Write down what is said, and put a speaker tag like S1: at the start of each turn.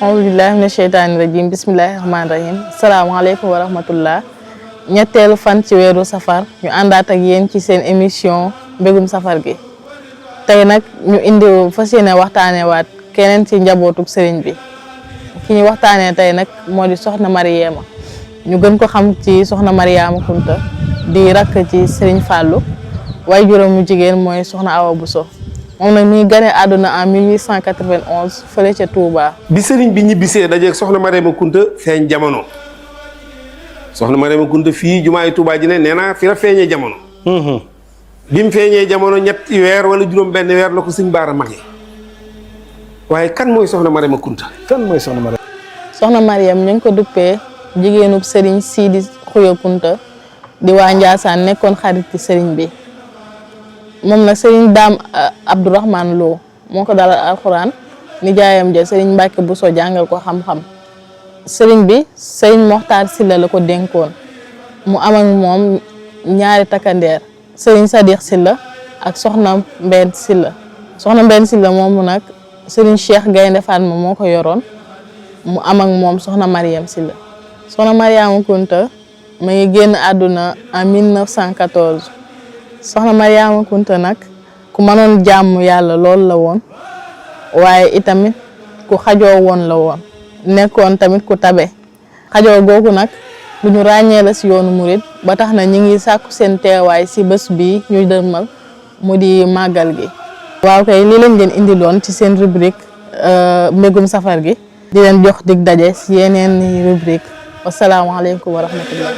S1: alhamdulilah mina sheytaani rajim bismillahi rahmaani rahim salaamaaleykum wa rahmatullah ñetteelu fan ci weeru safar ñu àndaat ak yéen ci seen émission mbégum safar gi tey nag ñu indi fas yéene waxtaanee waat keneen ci njabootuk sëriñ bi ki ñu waxtaanee tey nag moo di soxna Mariama ñu gën ko xam ci soxna Mariama Kunta di rakk ci sëriñ Fallou waaye juróom mu jigéen mooy soxna Awa Bousso moom nag mi ngi gane àdduna en 1891 fële ca Touba.
S2: bi sëriñ bi ñibbisee dajeeg soxna Mariama Kunta feeñ jamono soxna Mariama Kunta fii jumaay Touba ji ne nee naa fi la feeñee jamono. bi mu feeñee jamono ñetti weer wala juróom benn weer la ko sëñ Baara magee waaye kan mooy soxna Mariama Kunta.
S3: kan mooy soxna Mariama.
S1: soxna Mariam ñu ngi ko duppee jigéenub sëriñ Sidi Xuya Kunta di waa Njaasaan nekkoon xarit ci sëriñ bi. moom nag sëriñ Daam Abdourahman Lo moo ko dalal alxuraan nijaayam ja sëriñ Mbàkke Bousso jàngal ko xam-xam sëriñ bi sëriñ Moxtaar Silla la ko dénkoon mu am ak moom ñaari takkandeer sëriñ Sadix Silla ak soxna Mbenn Silla soxna Mbenn Silla moomu nag sëriñ Cheikh Gaynde Fatma moo ko yoroon mu am ak moom soxna Mariam Silla soxna Mariama Kunta ma ngi génn àdduna en 1914 soxna Mariama Kunta nag ku mënoon jàmm yàlla lool la woon waaye itamit ku xajoo woon la woon nekkoon tamit ku tabe xajoo googu nag lu ñu ràññee la si yoonu murit ba tax na ñi ngi sàkku seen teewaay si bés bi ñuy dërmal mu di màggal gi waaw kay lii lañ leen indi loon ci seen rubrique mbégum safar gi di leen jox dig daje si yeneen rubrique wasalaamaaleykum wa rahmatullah